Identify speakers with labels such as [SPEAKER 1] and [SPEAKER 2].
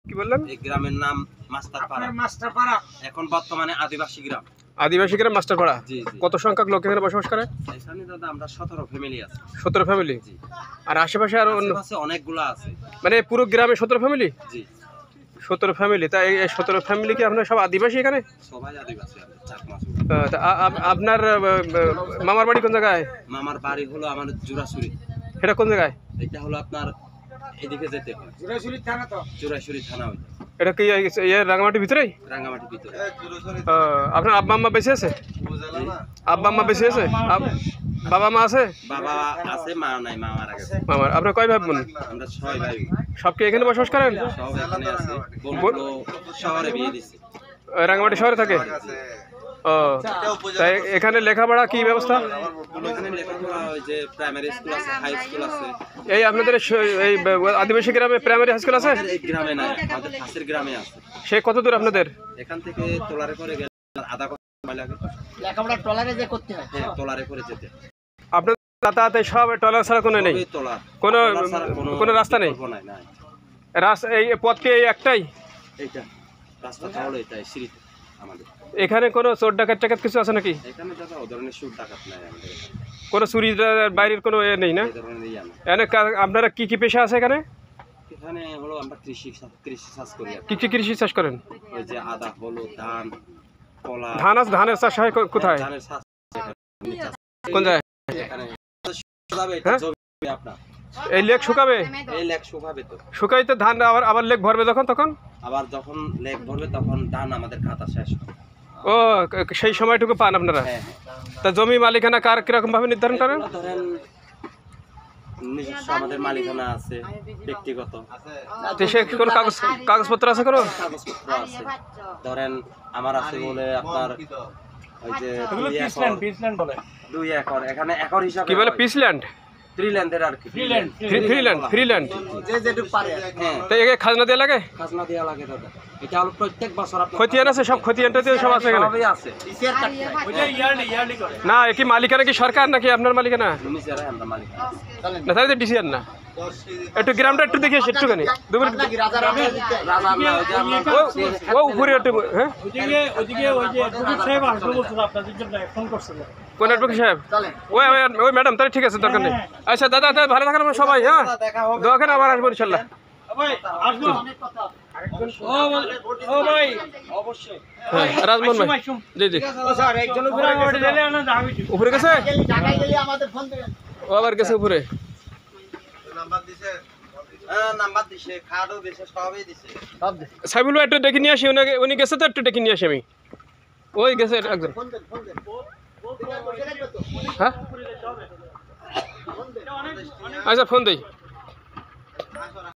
[SPEAKER 1] কি বললেন?
[SPEAKER 2] এই গ্রামের নাম মাস্টারপাড়া। এখন বর্তমানে আদিবাসী গ্রাম।
[SPEAKER 1] আদিবাসী গ্রাম মাস্টারপাড়া।
[SPEAKER 2] জি জি।
[SPEAKER 1] কত সংখ্যক লোক এখানে বসবাস করে?
[SPEAKER 2] এখানে দাদা আমরা 17 ফ্যামিলি আছে।
[SPEAKER 1] 17 ফ্যামিলি।
[SPEAKER 2] জি।
[SPEAKER 1] আর আশেপাশে আরো
[SPEAKER 2] আশেপাশে অনেকগুলো আছে।
[SPEAKER 1] মানে পুরো গ্রামে 17 ফ্যামিলি?
[SPEAKER 2] জি।
[SPEAKER 1] 17 ফ্যামিলি। তা এই 17 ফ্যামিলি কি আপনারা সব আদিবাসী এখানে?
[SPEAKER 2] সবাই আদিবাসী।
[SPEAKER 1] আপনার মামার বাড়ি কোন জায়গায়?
[SPEAKER 2] মামার বাড়ি হলো আমাদের জোড়াশুরি।
[SPEAKER 1] এটা কোন জায়গায়?
[SPEAKER 2] এটা হলো আপনার এদিকে যেতে হয়। জোড়াশুরি থানা তো। জোড়াশুরি থানা ওই।
[SPEAKER 1] এটা কি রাঙ্গামাটির ভিতরেই?
[SPEAKER 2] রাঙ্গামাটির ভিতরে।
[SPEAKER 1] আপনার আব্বা আম্মা বেঁচে আছে? আব্বা আম্মা বেঁচে আছে? বাবা মা আছে?
[SPEAKER 2] বাবা আছে, মা নাই, মা মারা গেছে।
[SPEAKER 1] মামার। আপনার কয় ভাই বোন?
[SPEAKER 2] আমরা 6 ভাই।
[SPEAKER 1] সব কি এখানে বসবাস করেন?
[SPEAKER 2] সব এখানে আছে। বোনগুলো শহরে বিয়ে দিছে।
[SPEAKER 1] রাঙ্গামাটি শহরে থাকে? ও, তাই এখানে লেখাপড়া কি ব্যবস্থা?
[SPEAKER 2] এখানে লেখাপড়া ওই যে প্রাইমারি স্কুল আছে, হাই স্কুল আছে।
[SPEAKER 1] এই আপনাদের এই আদিবাসী গ্রামে প্রাইমারি হাই স্কুল আছে?
[SPEAKER 2] এই গ্রামে নাই, আমাদের পাশের গ্রামে আছে।
[SPEAKER 1] সে কত দূর আপনাদের?
[SPEAKER 2] এখান থেকে ট্রলারে করে গেলে আধা ঘন্টা লাগে।
[SPEAKER 3] লেখাপড়া ট্রলারে যে করতে হয়?
[SPEAKER 2] হ্যাঁ, ট্রলারে করে যেতে।
[SPEAKER 1] আপনাদের যাতায়াতে সব ট্রলার ছাড়া কোনো নেই? কোনো রাস্তা নেই? রাস্তা এই পথ কি এই একটাই?
[SPEAKER 2] এইটা রাস্তা তাহলে এটাই সিঁড়িতে আমাদের।
[SPEAKER 1] এখানে কোনো চোর ডাকাত টাকাত কিছু আছে নাকি?
[SPEAKER 2] এখানে দাদা ও ধরনের চোর ডাকাত নাই আমাদের এখানে।
[SPEAKER 1] কোনো চুরি বাইরের কোনো নেই না?
[SPEAKER 2] এই ধরনের ইয়া না।
[SPEAKER 1] এখানে আপনারা কি কি পেশা আছে এখানে?
[SPEAKER 2] এখানে হলো আমরা কৃষি চাষ করি।
[SPEAKER 1] কি কি কৃষি চাষ করেন?
[SPEAKER 2] ওই যে আদা, হলো ধান, কলা।
[SPEAKER 1] ধানের চাষ হয় কোথায়?
[SPEAKER 2] ধানের চাষ
[SPEAKER 1] কোন জায়গায়?
[SPEAKER 2] এখানে শুকাবে এটা জমি আপনার।
[SPEAKER 1] এই লেক শুকাবে?
[SPEAKER 2] এই লেক শুকাবে তো।
[SPEAKER 1] শুকাইতে ধান আবার লেক ভরবে তখন?
[SPEAKER 2] আবার যখন লেক ভরবে তখন ধান আমাদের খাতা শেষ হবে।
[SPEAKER 1] ও, সেই সময়টুকু পান আপনারা?
[SPEAKER 2] হ্যাঁ।
[SPEAKER 1] তা জমি মালিকানা কার কিরকম ভাবে নির্ধারণ করেন?
[SPEAKER 2] ধরেন নিজস্ব আমাদের মালিকানা আছে, ব্যক্তিগত।
[SPEAKER 1] দেশে কোনো কাগজপত্র আছে? কোনো
[SPEAKER 2] কাগজপত্র আছে। ধরেন আমার আছে বলে আপনার ওই যে 2 একর। এখানে একর হিসাবে
[SPEAKER 1] কি বলে? পিসল্যান্ড?
[SPEAKER 2] ফ্রিল্যান্ডের আর কি।
[SPEAKER 1] ফ্রিল্যান্ড।
[SPEAKER 3] যে যেটুকু পারে।
[SPEAKER 2] হ্যাঁ।
[SPEAKER 1] তাই একে খাজনা দেওয়া লাগে?
[SPEAKER 2] খাজনা দেওয়া লাগে দাদা। এটা হলো প্রত্যেক বছর আপনার
[SPEAKER 1] খতিয়ান আছে? সব খতিয়ানটা দিয়ে সব আছে এখানে?
[SPEAKER 2] সবই আছে।
[SPEAKER 3] ইসের কাটতে হয়।
[SPEAKER 1] না, কি মালিকানা কি সরকার নাকি আপনার মালিকানা?
[SPEAKER 2] নিজেরাই আমরা মালিক।
[SPEAKER 1] না, তাই তো ডিসিশন না। একটু গ্রামটা একটু দেখিয়ে একটুখানি 2 মিনিট।
[SPEAKER 3] রাজা
[SPEAKER 2] রাজা না, ওই যে আমরা
[SPEAKER 1] ও উপরে একটু। হ্যাঁ, কোন অ্যাডভোকেট সাহেব? ওই ম্যাডাম, তাহলে ঠিক আছে, দরকার নেই। আচ্ছা দাদা, তাহলে ভালো থাকেন আমরা সবাই। হ্যাঁ, দোকানে আবার আসবো ইনশাল্লাহ। রাজমোহন ভাই। জি জি। উপরে গেছে? ও আবার গেছে উপরে।
[SPEAKER 2] নাম্বার দিছে, কার্ডও দিছে, সবই দিছে।
[SPEAKER 1] সাইবুল ভাই একটু ডেকে নিয়ে আসি, উনি গেছে তো, একটু ডেকে নিয়ে আসি আমি। ওই গেছে একজন। হ্যাঁ, আচ্ছা ফোন দিই।